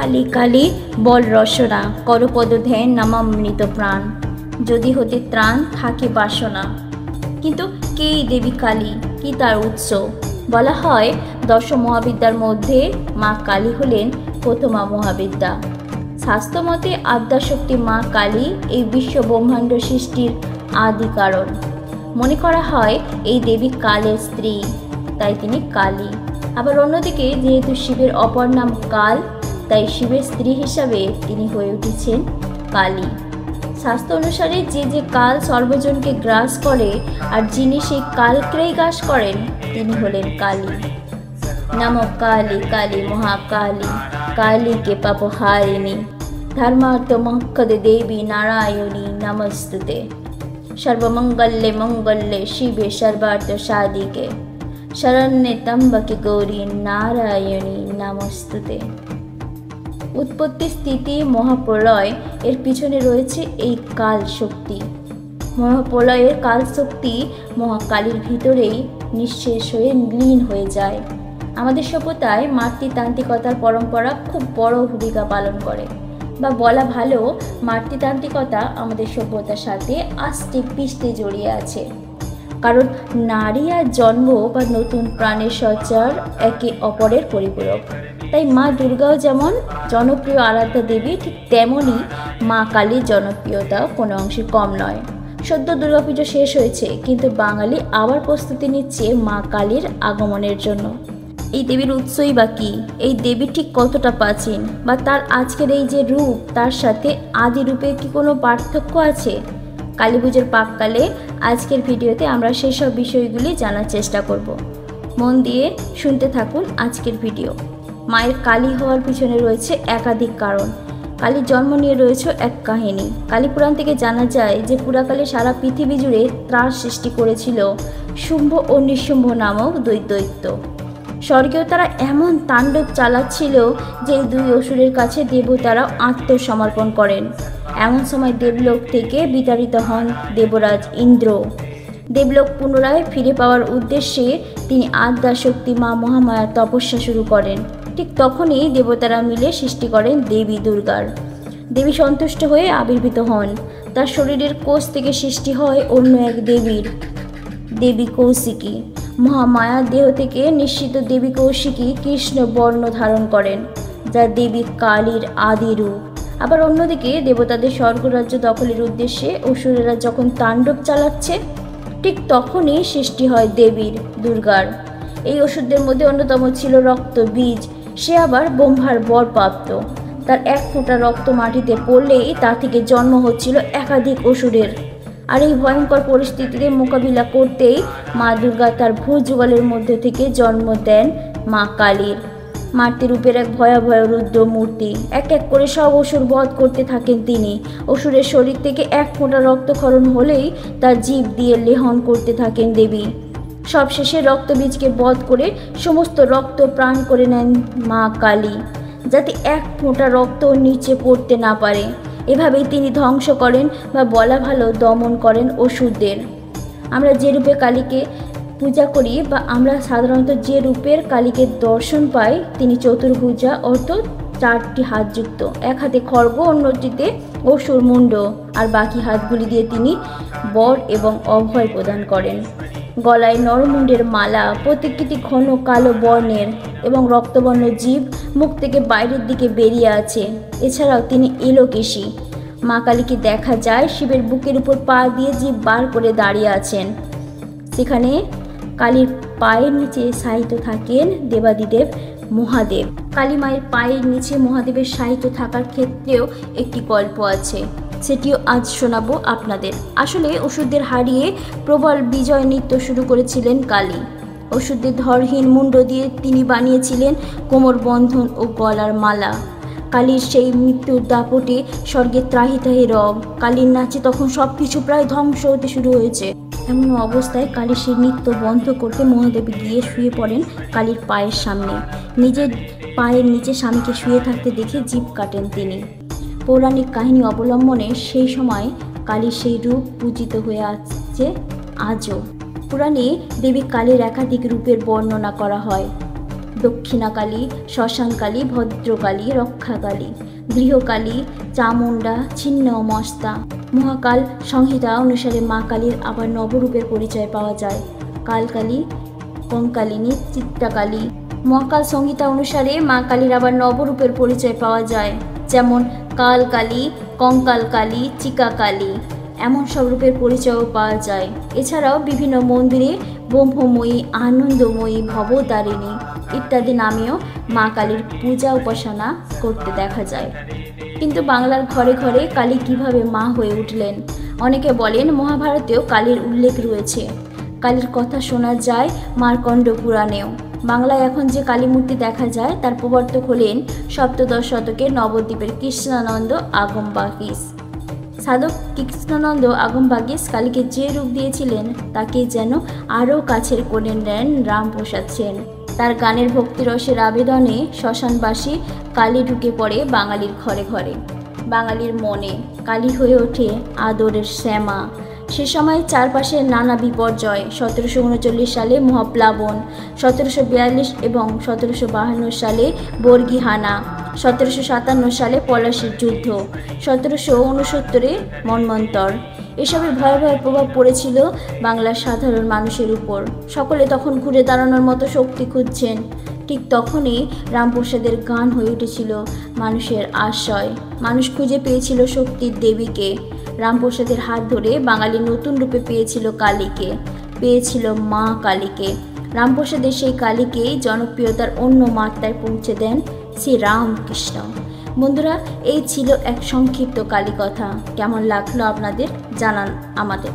কালী কালী বল রসনা করপদ ধ্যান নামামৃত প্রাণ, যদি হতে ত্রাণ থাকে বাসনা। কিন্তু কে এই দেবী কালী, কি তার উৎস? বলা হয় দশ মহাবিদ্যার মধ্যে মা কালী হলেন প্রথমা মহাবিদ্যা। শাস্ত্রমতে আদ্যাশক্তি মা কালী এই বিশ্ব ব্রহ্মাণ্ড সৃষ্টির আদি কারণ। মনে করা হয় এই দেবী কালের স্ত্রী, তাই তিনি কালী। আবার অন্যদিকে যেহেতু শিবের অপর নাম কাল, তাই শিবের স্ত্রী হিসাবে তিনি হয়ে উঠেছেন কালী। শাস্ত্র অনুসারে যে যে কাল সর্বজনকে গ্রাস করে আর যিনি সেই কালকেই গ্রাস করেন তিনি হলেন কালী। নমো কালী কালী মহাকালী কালী কে পাপহারিণী ধর্মার্থ মোক্ষদে দেবী নারায়ণী নমস্তুতে। সর্বমঙ্গলে মঙ্গলে শিবে সর্বার্থ সাধিকে শরণ্যে ত্র্যম্বকে গৌরী নারায়ণী নমস্তুতে। উৎপত্তি স্থিতি মহাপ্রলয় এর পিছনে রয়েছে এই কাল শক্তি। মহাপ্রলয়ের কাল শক্তি মহাকালীর ভিতরেই নিঃশেষ হয়ে লীন হয়ে যায়। আমাদের সভ্যতায় মাতৃতান্ত্রিকতার পরম্পরা খুব বড় ভূমিকা পালন করে, বা বলা ভালো মাতৃতান্ত্রিকতা আমাদের সভ্যতার সাথে আস্তে পিষ্টে জড়িয়ে আছে। কারণ নারী আর জন্ম বা নতুন প্রাণের সঞ্চার একে অপরের পরিপূরক। তাই মা দুর্গাও যেমন জনপ্রিয় আরাধ্যা দেবী, ঠিক তেমনই মা কালীর জনপ্রিয়তাও কোনো অংশে কম নয়। সদ্য দুর্গাপুজো শেষ হয়েছে, কিন্তু বাঙালি আবার প্রস্তুতি নিচ্ছে মা কালীর আগমনের জন্য। এই দেবীর উৎসই বা কী? এই দেবী ঠিক কতটা প্রাচীন, বা তার আজকের এই যে রূপ তার সাথে আদি রূপের কি কোনো পার্থক্য আছে? কালী পুজোর পাককালে আজকের ভিডিওতে আমরা সেসব বিষয়গুলি জানার চেষ্টা করব। মন দিয়ে শুনতে থাকুন আজকের ভিডিও। মায়ের কালী হওয়ার পিছনে রয়েছে একাধিক কারণ। কালীর জন্ম নিয়ে রয়েছে এক কাহিনী। কালীপুরাণ থেকে জানা যায় যে পুরাকালে সারা পৃথিবী জুড়ে ত্রাস সৃষ্টি করেছিল শুম্ভ ও নিঃশুম্ভ নামক দুই দৈত্য। স্বর্গেও তারা এমন তাণ্ডব চালাচ্ছিল যে দুই অসুরের কাছে দেবতারাও আত্মসমর্পণ করেন। এমন সময় দেবলোক থেকে বিতাড়িত হন দেবরাজ ইন্দ্র। দেবলোক পুনরায় ফিরে পাওয়ার উদ্দেশ্যে তিনি আদ্যাশক্তি মা মহামায়ার তপস্যা শুরু করেন। ঠিক তখনই দেবতারা মিলে সৃষ্টি করেন দেবী দুর্গার। দেবী সন্তুষ্ট হয়ে আবির্ভূত হন। তার শরীরের কোষ থেকে সৃষ্টি হয় অন্য এক দেবীর, দেবী কৌশিকী। মহামায়ার দেহ থেকে নিঃসৃত দেবী কৌশিকী কৃষ্ণ বর্ণ ধারণ করেন, যা দেবী কালীর আদি রূপ। আবার অন্যদিকে দেবতাদের স্বর্গরাজ্য দখলের উদ্দেশ্যে অসুরেরা যখন তাণ্ডব চালাচ্ছে, ঠিক তখনই সৃষ্টি হয় দেবীর দুর্গার। এই অসুরদের মধ্যে অন্যতম ছিল রক্ত বীজ। সে আবার ব্রহ্মার বর প্রাপ্ত। তার এক ফোঁটা রক্ত মাটিতে পড়লেই তা থেকে জন্ম হচ্ছিল একাধিক অসুরের। আর এই ভয়ঙ্কর পরিস্থিতিতে মোকাবিলা করতেই মা দুর্গা তার ভূযুগলের মধ্যে থেকে জন্ম দেন মা কালীর। মাতৃরূপের এক ভয়াবহ রুদ্র মূর্তি। এক এক করে সব অসুর বধ করতে থাকেন তিনি। অসুরের শরীর থেকে এক ফোঁটা রক্তক্ষরণ হলেই তার জীব দিয়ে লেহন করতে থাকেন দেবী। সবশেষে রক্তবীজকে বধ করে সমস্ত রক্ত প্রাণ করে নেন মা কালী, যাতে এক ফোঁটা রক্ত নিচে পড়তে না পারে। এভাবেই তিনি ধ্বংস করেন, বা বলা ভালো দমন করেন অসুরদের। আমরা যে রূপে কালীকে পূজা করি, বা আমরা সাধারণত যে রূপের কালীকে দর্শন পাই, তিনি চতুর্ভুজা, অর্থাৎ চারটি হাতযুক্ত। এক হাতে খড়গ, অন্যটিতে অসুর মুণ্ড, আর বাকি হাতগুলি দিয়ে তিনি বর এবং অভয় প্রদান করেন। গলায় নরমুণ্ডের মালা, প্রত্যেকটি ঘন কালো বর্ণের এবং রক্তবর্ণ জীব মুখ থেকে বাইরের দিকে বেরিয়ে আছে। এছাড়াও তিনি এলোকেশী। মা কালীকে দেখা যায় শিবের বুকের উপর পা দিয়ে জীব বার করে দাঁড়িয়ে আছেন। সেখানে কালীর পায়ের নিচে শায়িত থাকেন দেবাদিদেব মহাদেব। কালী মায়ের পায়ের নিচে মহাদেবের শায়িত থাকার ক্ষেত্রেও একটি গল্প আছে, সেটিও আজ শোনাবো আপনাদের। আসলে অসুরদের হারিয়ে প্রবল বিজয় নৃত্য শুরু করেছিলেন কালী। অসুরদের ধরহীন মুণ্ড দিয়ে তিনি বানিয়েছিলেন কোমর বন্ধন ও গলার মালা। কালীর সেই মৃত্যুর দাপটে স্বর্গের ত্রাহি ত্রাহি রব। কালীর নাচে তখন সব কিছু প্রায় ধ্বংস হতে শুরু হয়েছে। এমন অবস্থায় কালীর সেই নৃত্য বন্ধ করতে মহাদেব গিয়ে শুয়ে পড়েন কালীর পায়ের সামনে। নিজের পায়ের নিচে স্বামীকে শুয়ে থাকতে দেখে জিভ কাটেন তিনি। পৌরাণিক কাহিনী অবলম্বনে সেই সময় কালীর সেই রূপ পূজিত হয়ে আসছে আজও। পুরাণে দেবী কালীর একাধিক রূপের বর্ণনা করা হয়। দক্ষিণাকালী, শ্মশানকালী, ভদ্রকালী, রক্ষাকালী, গৃহকালী, চামুণ্ডা, ছিন্ন মস্তা। মহাকাল সংহিতা অনুসারে মা কালীর আবার নবরূপের পরিচয় পাওয়া যায়। কালকালী, কঙ্কালিনী, চিত্রাকালী। মহাকাল সংহিতা অনুসারে মা কালীর আবার নবরূপের পরিচয় পাওয়া যায়, যেমন কালকালী, কঙ্কালকালী, চিকাকালী, এমন সব রূপের পরিচয়ও পাওয়া যায়। এছাড়াও বিভিন্ন মন্দিরে ব্রহ্মময়ী, আনন্দময়ী, ভবতারিণী ইত্যাদি নামেও মা কালীর পূজা উপাসনা করতে দেখা যায়। কিন্তু বাংলার ঘরে ঘরে কালী কিভাবে মা হয়ে উঠলেন? অনেকে বলেন মহাভারতেও কালীর উল্লেখ রয়েছে। কালীর কথা শোনা যায় মার্কণ্ড পুরাণেও। বাংলায় এখন যে কালী মূর্তি দেখা যায় তার প্রবর্তক হলেন সপ্তদশ শতকের নবদ্বীপের কৃষ্ণানন্দ আগমবাগীশ। সাধক কৃষ্ণানন্দ আগমবাগীশ কালীকে যে রূপ দিয়েছিলেন তাকে যেন আরও কাছের করে নেন রামপ্রসাদ সেন। তার গানের ভক্তিরসের আবেদনে শ্মশানবাসী কালী ঢুকে পড়ে বাঙালির ঘরে ঘরে। বাঙালির মনে কালী হয়ে ওঠে আদরের শ্যামা। সে সময় চারপাশের নানা বিপর্যয়, 1739 সালে মহাপ্লাবন, 1742 এবং 1752 সালে বর্গীহানা, 1757 সালে পলাশীর যুদ্ধ, 1769 মন্বন্তর। এসবের ভয়াবহ প্রভাব পড়েছিল বাংলার সাধারণ মানুষের উপর। সকলে তখন ঘুরে দাঁড়ানোর মতো শক্তি খুঁজছেন। ঠিক তখনই রামপ্রসাদের গান হয়ে উঠেছিল মানুষের আশ্রয়। মানুষ খুঁজে পেয়েছিল শক্তির দেবীকে। রামপ্রসাদের হাত ধরে বাঙালি নতুন রূপে পেয়েছিল কালীকে, পেয়েছিল মা কালীকে। রামপ্রসাদের সেই কালীকেই জনপ্রিয়তার অন্য মাত্রায় পৌঁছে দেন শ্রী রামকৃষ্ণ। বন্ধুরা, এই ছিল এক সংক্ষিপ্ত কালী কথা। কেমন লাগলো আপনাদের জানান আমাদের।